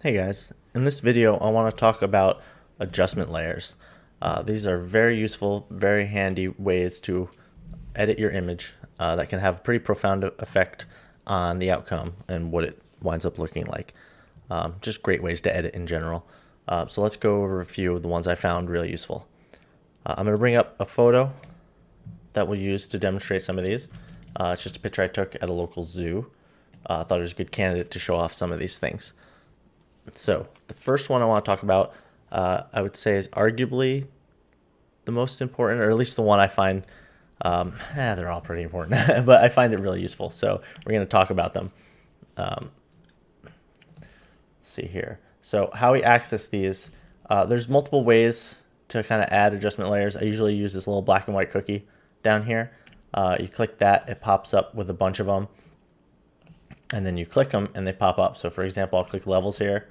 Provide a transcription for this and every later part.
Hey guys, in this video I want to talk about adjustment layers. These are very useful, very handy ways to edit your image that can have a pretty profound effect on the outcome and what it winds up looking like. Just great ways to edit in general. So let's go over a few of the ones I found really useful. I'm going to bring up a photo that we'll use to demonstrate some of these. It's just a picture I took at a local zoo. I thought it was a good candidate to show off some of these things. So the first one I want to talk about, I would say, is arguably the most important, or at least the one I find. They're all pretty important, but I find it really useful. So we're going to talk about them. Let's see here. So how we access these, there's multiple ways to kind of add adjustment layers. I usually use this little black and white cookie down here. You click that, it pops up with a bunch of them. And then you click them and they pop up. So for example, I'll click levels here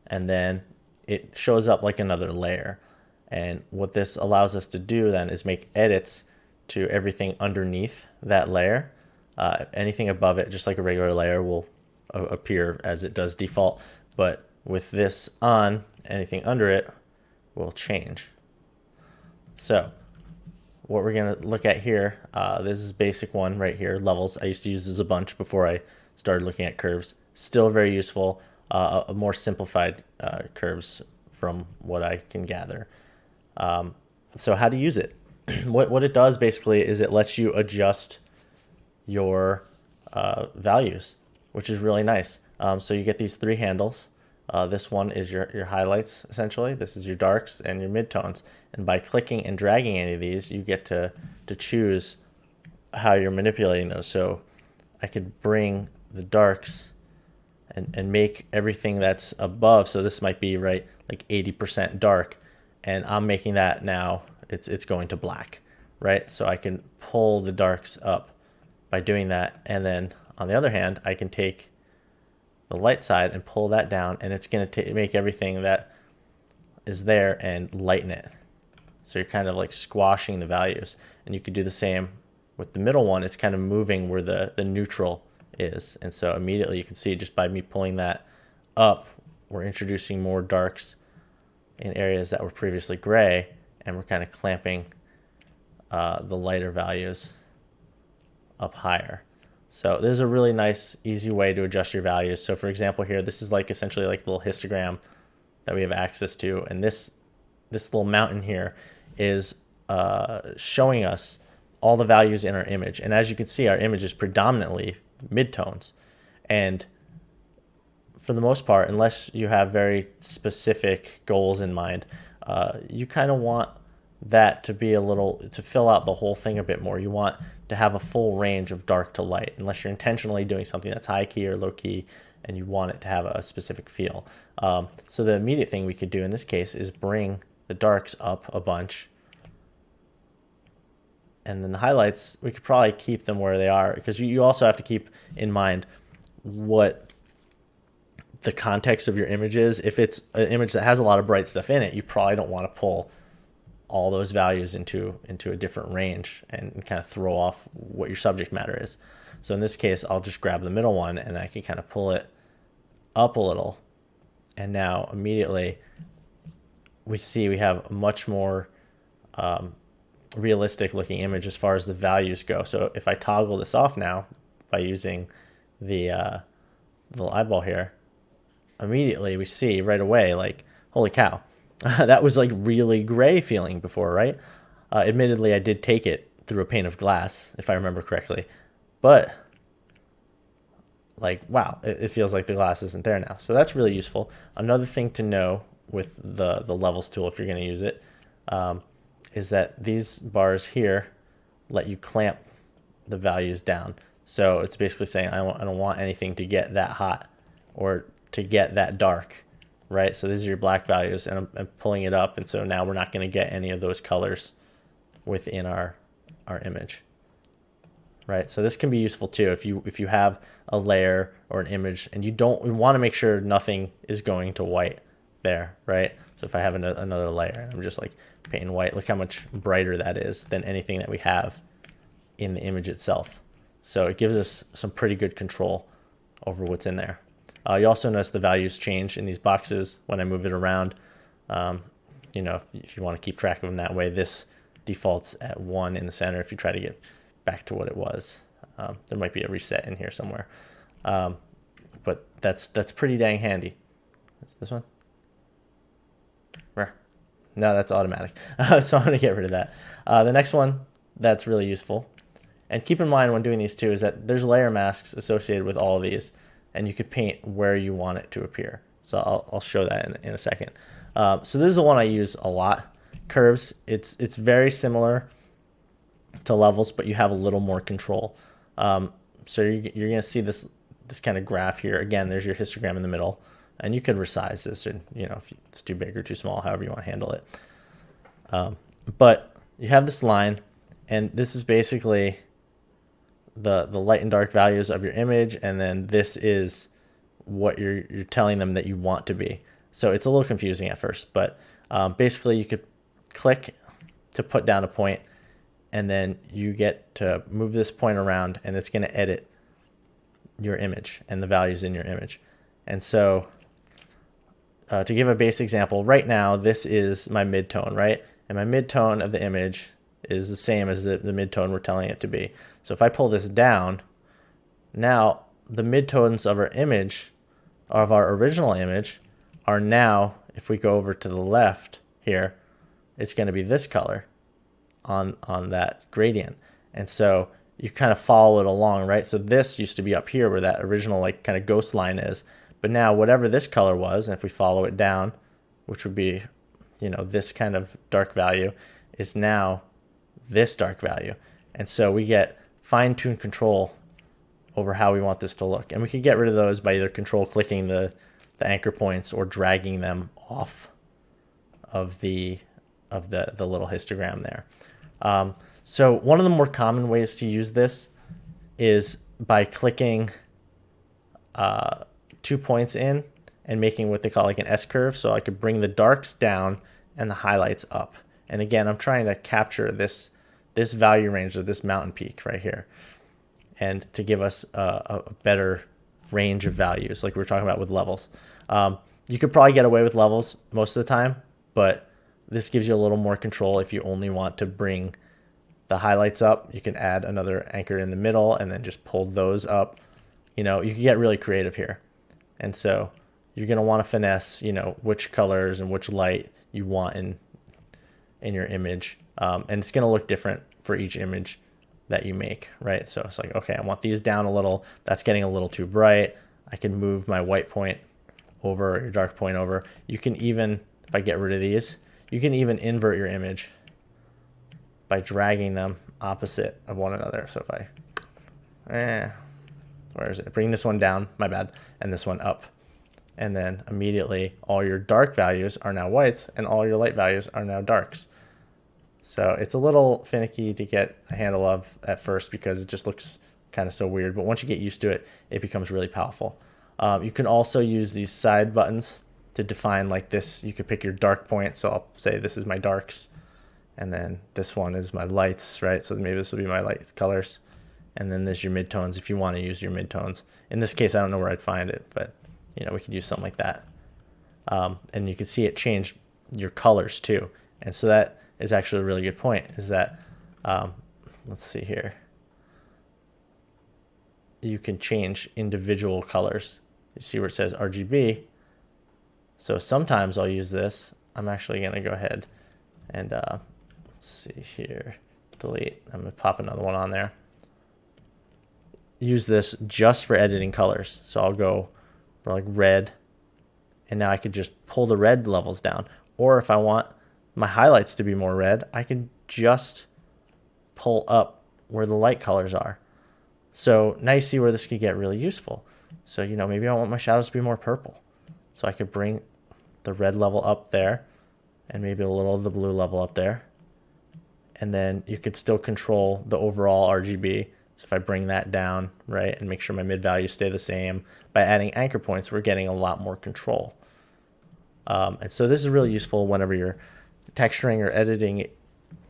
and then it shows up like another layer. And what this allows us to do then is make edits to everything underneath that layer. Anything above it, just like a regular layer, will appear as it does default. But with this on, anything under it will change. So what we're going to look at here, this is basic one right here, levels. I used to use this a bunch before I started looking at curves. Still very useful, a more simplified curves from what I can gather. So how to use it? What it does basically is it lets you adjust your values, which is really nice. So you get these three handles. This one is your highlights, essentially. This is your darks and your midtones. And by clicking and dragging any of these, you get to choose how you're manipulating those. So I could bring the darks and make everything that's above. So this might be right like 80% dark, and I'm making that now it's going to black, right? So I can pull the darks up by doing that, and then on the other hand, I can take the light side and pull that down, and it's going to make everything that is there and lighten it. So you're kind of like squashing the values, and you could do the same with the middle one. It's kind of moving where the neutral is, and so immediately you can see just by me pulling that up, we're introducing more darks in areas that were previously gray, and we're kind of clamping the lighter values up higher. So this is a really nice, easy way to adjust your values. So for example here, this is like essentially like a little histogram that we have access to, and this little mountain here is showing us all the values in our image. And as you can see, our image is predominantly midtones, and for the most part, unless you have very specific goals in mind, you kind of want that to be to fill out the whole thing a bit more. You want to have a full range of dark to light, unless you're intentionally doing something that's high key or low key and you want it to have a specific feel. So the immediate thing we could do in this case is bring the darks up a bunch, and then the highlights, we could probably keep them where they are, because you also have to keep in mind what the context of your image is. If it's an image that has a lot of bright stuff in it, you probably don't want to pull all those values into a different range and kind of throw off what your subject matter is. So in this case, I'll just grab the middle one and I can kind of pull it up a little. And now immediately we see we have a much more realistic looking image as far as the values go. So if I toggle this off now by using the little eyeball here, immediately we see right away, like, holy cow, that was like really gray feeling before, right? Admittedly, I did take it through a pane of glass, if I remember correctly, but like, wow, it feels like the glass isn't there now. So that's really useful. Another thing to know with the levels tool, if you're going to use it, is that these bars here let you clamp the values down. So it's basically saying I don't want anything to get that hot or to get that dark, right? So these are your black values, and I'm pulling it up, and so now we're not going to get any of those colors within our image, right? So this can be useful too if you have a layer or an image and you want to make sure nothing is going to white there, right? So if I have another layer and I'm just like painting white, look how much brighter that is than anything that we have in the image itself. So it gives us some pretty good control over what's in there. You also notice the values change in these boxes when I move it around. You know, if you want to keep track of them that way, this defaults at 1 in the center if you try to get back to what it was. There might be a reset in here somewhere. But that's pretty dang handy. This one? No, that's automatic. So I'm going to get rid of that. The next one that's really useful, and keep in mind when doing these too, is that there's layer masks associated with all of these, and you could paint where you want it to appear. So I'll show that in a second. So this is the one I use a lot. Curves, it's very similar to levels, but you have a little more control. So you're going to see this kind of graph here. Again, there's your histogram in the middle, and you could resize this, or if it's too big or too small, however you want to handle it. But you have this line, and this is basically the light and dark values of your image, and then this is what you're telling them that you want to be. So it's a little confusing at first, but basically you could click to put down a point, and then you get to move this point around, and it's going to edit your image and the values in your image. And so to give a base example, right now this is my midtone, right? And my midtone of the image is the same as the midtone we're telling it to be. So if I pull this down, now the midtones of our image, of our original image, are now, if we go over to the left here, it's going to be this color on that gradient. And so you kind of follow it along, right? So this used to be up here where that original like kind of ghost line is. But now whatever this color was, and if we follow it down, which would be, this kind of dark value, is now this dark value. And so we get fine-tuned control over how we want this to look. And we can get rid of those by either control clicking the anchor points or dragging them off of the little histogram there. So one of the more common ways to use this is by clicking 2 points in and making what they call like an S-curve. So I could bring the darks down and the highlights up. And again, I'm trying to capture this value range of this mountain peak right here, and to give us a better range of values like we were talking about with levels. You could probably get away with levels most of the time, but this gives you a little more control if you only want to bring the highlights up. You can add another anchor in the middle and then just pull those up. You can get really creative here. And so you're going to want to finesse, which colors and which light you want in your image. And it's going to look different for each image that you make, right? So it's like, okay, I want these down a little. That's getting a little too bright. I can move my white point over or your dark point over. You can even, if I get rid of these, you can even invert your image by dragging them opposite of one another. So if where is it? Bring this one down, my bad, and this one up. And then immediately all your dark values are now whites and all your light values are now darks. So it's a little finicky to get a handle of at first because it just looks kind of so weird. But once you get used to it, it becomes really powerful. You can also use these side buttons to define like this. You could pick your dark point. So I'll say this is my darks, and then this one is my lights, right? So maybe this will be my light colors. And then there's your midtones if you want to use your midtones. In this case, I don't know where I'd find it, but we could use something like that. And you can see it change your colors too. And so that is actually a really good point, is that, let's see here. You can change individual colors. You see where it says RGB. So sometimes I'll use this. I'm actually going to go ahead and let's see here, delete. I'm going to pop another one on there. Use this just for editing colors. So I'll go for like red, and now I could just pull the red levels down. Or if I want my highlights to be more red, I can just pull up where the light colors are. So now you see where this could get really useful. So, maybe I want my shadows to be more purple. So I could bring the red level up there and maybe a little of the blue level up there. And then you could still control the overall RGB. So if I bring that down, right, and make sure my mid values stay the same, by adding anchor points, we're getting a lot more control. And so this is really useful whenever you're texturing or editing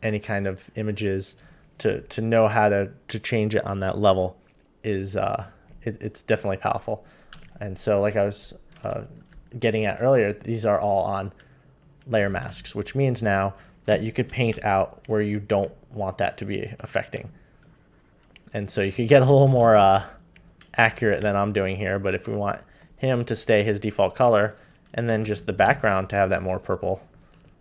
any kind of images, to know how to change it on that level is it's definitely powerful. And so like I was getting at earlier, these are all on layer masks, which means now that you could paint out where you don't want that to be affecting. And so you could get a little more accurate than I'm doing here, but if we want him to stay his default color and then just the background to have that more purple,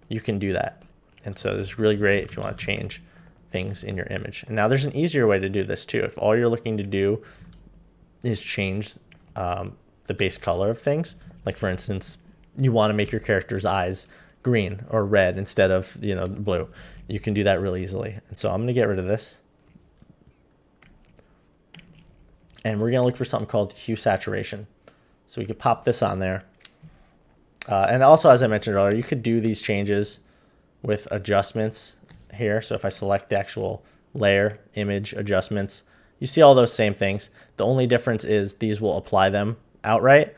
you can do that. And so this is really great if you want to change things in your image. And now there's an easier way to do this too. If all you're looking to do is change the base color of things, like for instance, you want to make your character's eyes green or red instead of, blue, you can do that really easily. And so I'm going to get rid of this. And we're going to look for something called hue saturation. So we could pop this on there. And also, as I mentioned earlier, you could do these changes with adjustments here. So if I select the actual layer, image, adjustments, you see all those same things. The only difference is these will apply them outright.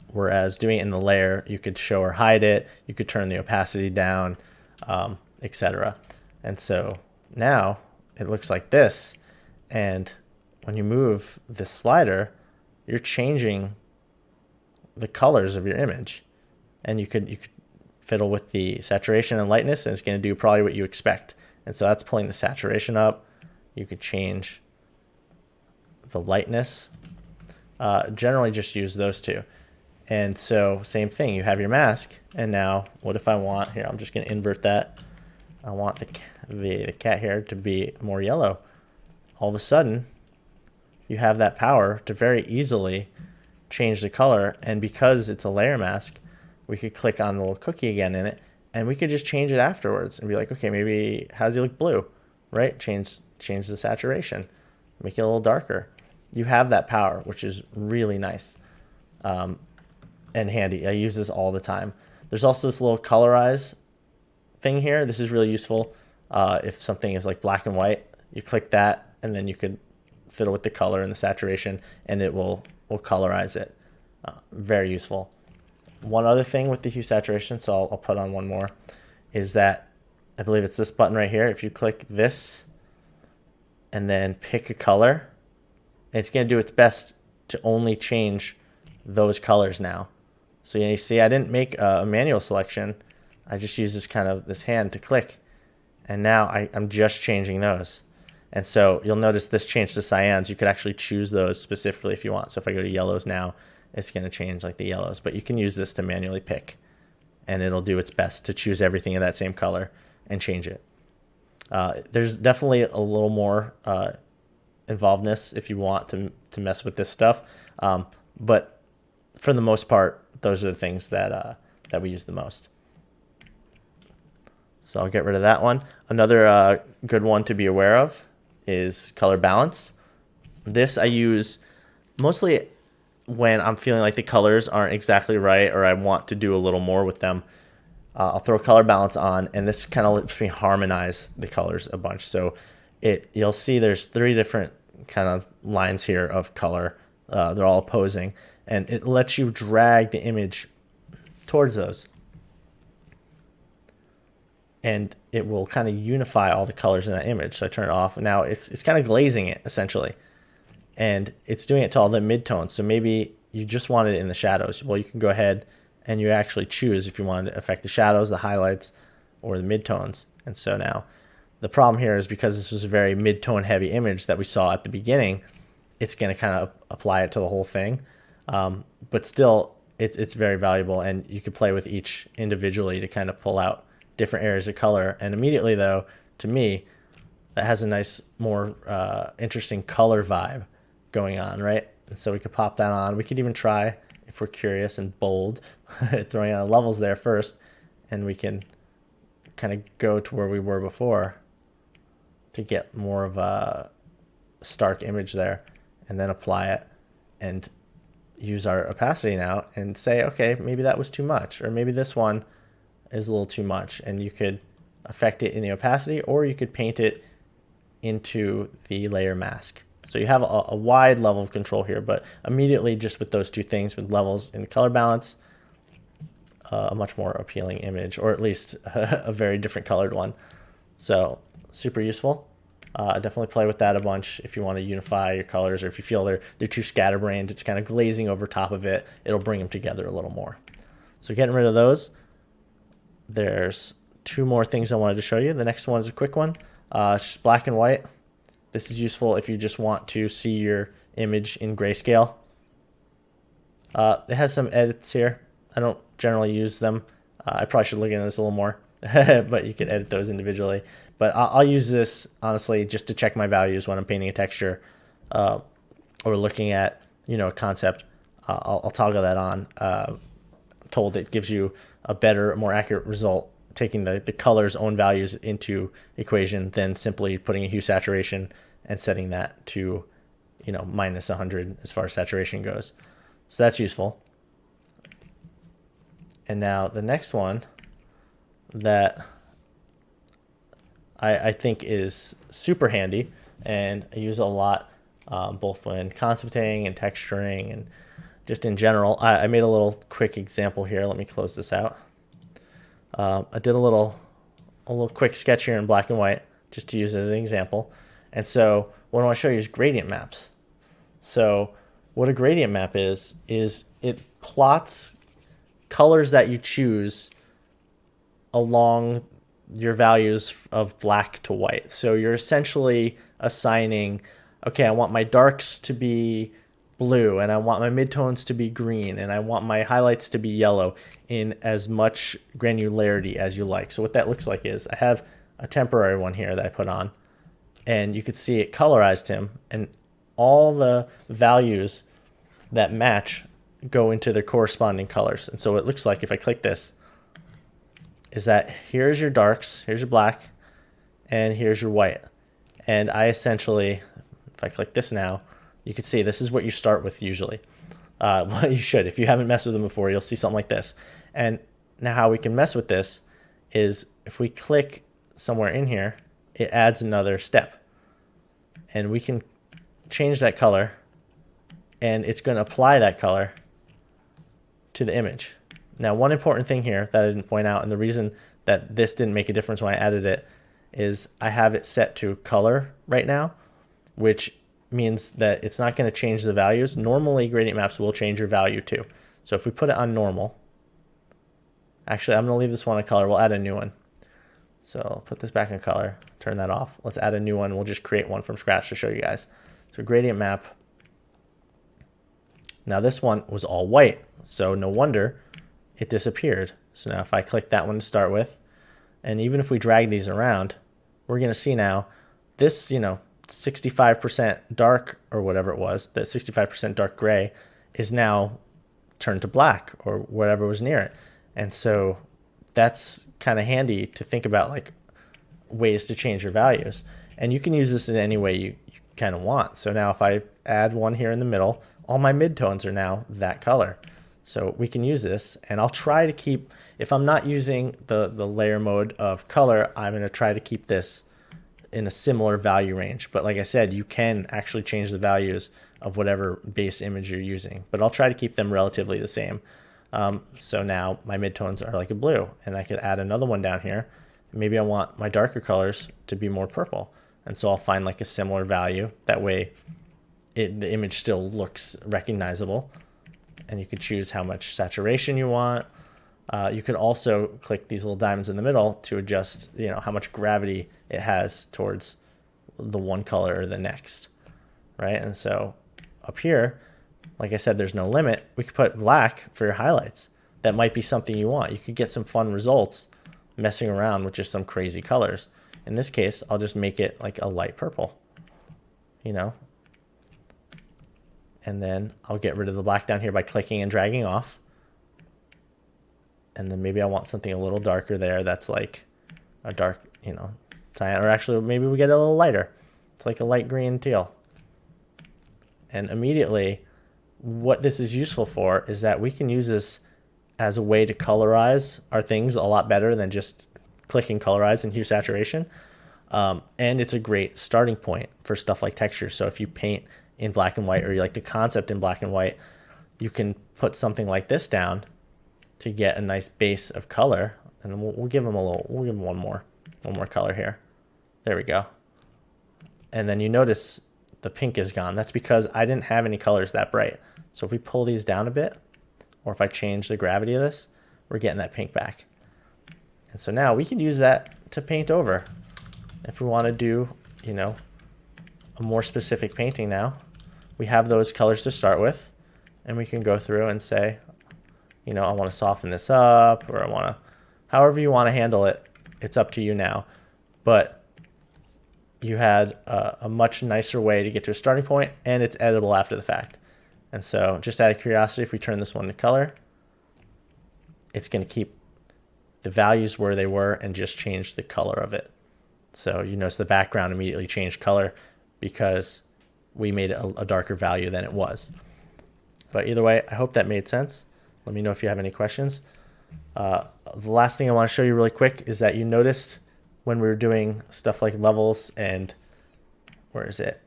Whereas doing it in the layer, you could show or hide it. You could turn the opacity down, etc. And so now it looks like this. And when you move this slider, you're changing the colors of your image. And you could fiddle with the saturation and lightness, and it's going to do probably what you expect. And so that's pulling the saturation up. You could change the lightness. Generally just use those two. And so same thing, you have your mask, and now what if I want, here, I'm just going to invert that. I want the cat hair to be more yellow. All of a sudden, you have that power to very easily change the color. And because it's a layer mask, we could click on the little cookie again in it, and we could just change it afterwards and be like, okay, maybe how does he look blue, right? Change the saturation, make it a little darker. You have that power, which is really nice and handy. I use this all the time. There's also this little colorize thing here. This is really useful if something is like black and white. You click that, and then you could fiddle with the color and the saturation, and it will colorize it. Very useful. One other thing with the hue saturation, so I'll put on one more, is that I believe it's this button right here. If you click this and then pick a color, it's going to do its best to only change those colors now. So you see, I didn't make a manual selection. I just used this hand to click, and now I'm just changing those. And so you'll notice this changed to cyans. You could actually choose those specifically if you want. So if I go to yellows now, it's going to change like the yellows. But you can use this to manually pick, and it'll do its best to choose everything in that same color and change it. There's definitely a little more involvedness if you want to mess with this stuff. But for the most part, those are the things that we use the most. So I'll get rid of that one. Another good one to be aware of is color balance. This I use mostly when I'm feeling like the colors aren't exactly right, or I want to do a little more with them. I'll throw color balance on, and this kind of lets me harmonize the colors a bunch. So you'll see there's 3 different kind of lines here of color. They're all opposing, and it lets you drag the image towards those. And it will kind of unify all the colors in that image. So I turn it off. Now it's kind of glazing it, essentially. And it's doing it to all the midtones. So maybe you just want it in the shadows. Well, you can go ahead and you actually choose if you want to affect the shadows, the highlights, or the midtones. And so now the problem here is because this was a very midtone heavy image that we saw at the beginning, it's going to kind of apply it to the whole thing. But still, it's very valuable, and you could play with each individually to kind of pull out different areas of color. And immediately, though, to me, that has a nice, more interesting color vibe going on, right? And so we could pop that on. We could even try, if we're curious and bold, throwing on levels there first, and we can kind of go to where we were before to get more of a stark image there, and then apply it and use our opacity now and say, okay, maybe that was too much, or maybe this one is a little too much, and you could affect it in the opacity, or you could paint it into the layer mask. So you have a wide level of control here, but immediately just with those 2 things, with levels and color balance, a much more appealing image, or at least a very different colored one. So super useful. Definitely play with that a bunch if you want to unify your colors, or if you feel they're too scatterbrained, it's kind of glazing over top of it. It'll bring them together a little more. So getting rid of those, there's two more things I wanted to show you. The next one is a quick one. It's just black and white. This is useful if you just want to see your image in grayscale. It has some edits here. I don't generally use them. I probably should look into this a little more, but you can edit those individually. But I'll use this, honestly, just to check my values when I'm painting a texture or looking at, a concept. I'll toggle that on. Told it gives you a better, more accurate result taking the color's own values into equation than simply putting a hue saturation and setting that to, minus 100 as far as saturation goes. So that's useful. And now the next one that I think is super handy and I use a lot, both when concepting and texturing and just in general. I made a little quick example here. Let me close this out. I did a little quick sketch here in black and white just to use as an example. And so what I want to show you is gradient maps. So what a gradient map is it plots colors that you choose along your values of black to white. So you're essentially assigning, okay, I want my darks to be blue, and I want my midtones to be green, and I want my highlights to be yellow in as much granularity as you like. So what that looks like is I have a temporary one here that I put on, and you could see it colorized him, and all the values that match go into their corresponding colors. And so what it looks like if I click this is that here's your darks, here's your black, and here's your white. And I essentially, if I click this now, you can see this is what you start with usually. Well, you should. If you haven't messed with them before, you'll see something like this. And now how we can mess with this is if we click somewhere in here, it adds another step. And we can change that color, and it's going to apply that color to the image. Now, one important thing here that I didn't point out, and the reason that this didn't make a difference when I added it, is I have it set to color right now, which means that it's not going to change the values. Normally, gradient maps will change your value too. So if we put it on normal, actually, I'm going to leave this one in color. We'll add a new one. So I'll put this back in color, turn that off. Let's add a new one. We'll just create one from scratch to show you guys. So gradient map. Now this one was all white, so no wonder it disappeared. So now if I click that one to start with, and even if we drag these around, we're going to see now this, 65% dark or whatever it was, that 65% dark gray is now turned to black or whatever was near it. And so that's kind of handy to think about, like ways to change your values. And you can use this in any way you kind of want. So now if I add one here in the middle, all my midtones are now that color. So we can use this, and I'll try to keep, if I'm not using the layer mode of color, I'm going to try to keep this in a similar value range. But like I said, you can actually change the values of whatever base image you're using, but I'll try to keep them relatively the same. So now my midtones are like a blue, and I could add another one down here. Maybe I want my darker colors to be more purple. And so I'll find like a similar value. That way the image still looks recognizable. And you could choose how much saturation you want. You could also click these little diamonds in the middle to adjust, how much gravity it has towards the one color or the next, right? And so up here, like I said, there's no limit. We could put black for your highlights. That might be something you want. You could get some fun results messing around with just some crazy colors. In this case, I'll just make it like a light purple, and then I'll get rid of the black down here by clicking and dragging off. And then maybe I want something a little darker there. That's like a dark, cyan, or actually maybe we get a little lighter. It's like a light green teal. And immediately what this is useful for is that we can use this as a way to colorize our things a lot better than just clicking colorize and hue saturation. And it's a great starting point for stuff like texture. So if you paint in black and white, or you like the concept in black and white, you can put something like this down to get a nice base of color. And then we'll give them one more color here. There we go. and then you notice the pink is gone. That's because I didn't have any colors that bright. So if we pull these down a bit, or if I change the gravity of this, we're getting that pink back. And so now we can use that to paint over. If we want to do, you know, a more specific painting now, we have those colors to start with, and we can go through and say, you know, I want to soften this up, or I want to, however you want to handle it, it's up to you now. But you had a much nicer way to get to a starting point, and it's editable after the fact. And so just out of curiosity, if we turn this one to color, it's going to keep the values where they were and just change the color of it. So you notice the background immediately changed color because we made it a darker value than it was. But either way, I hope that made sense. Let me know if you have any questions. The last thing I want to show you really quick is that you noticed when we were doing stuff like levels and, where is it?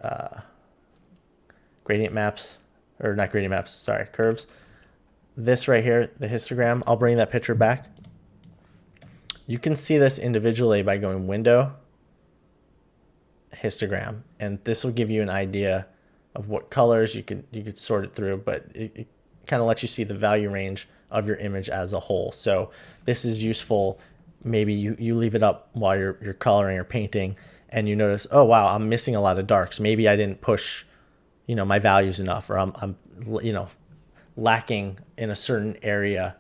Gradient maps, or not gradient maps, sorry, curves. This right here, the histogram, I'll bring that picture back. You can see this individually by going Window, Histogram, and this will give you an idea of what colors you could sort it through, but it kind of lets you see the value range of your image as a whole. So this is useful. Maybe you leave it up while you're coloring or painting, and you notice, oh wow, I'm missing a lot of darks. Maybe I didn't push, you know, my values enough, or I'm you know, lacking in a certain area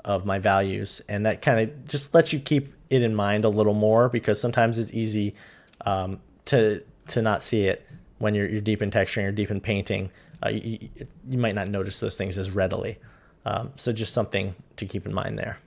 of my values, and that kind of just lets you keep it in mind a little more, because sometimes it's easy to not see it when you're deep in texturing or deep in painting. You might not notice those things as readily. So just something to keep in mind there.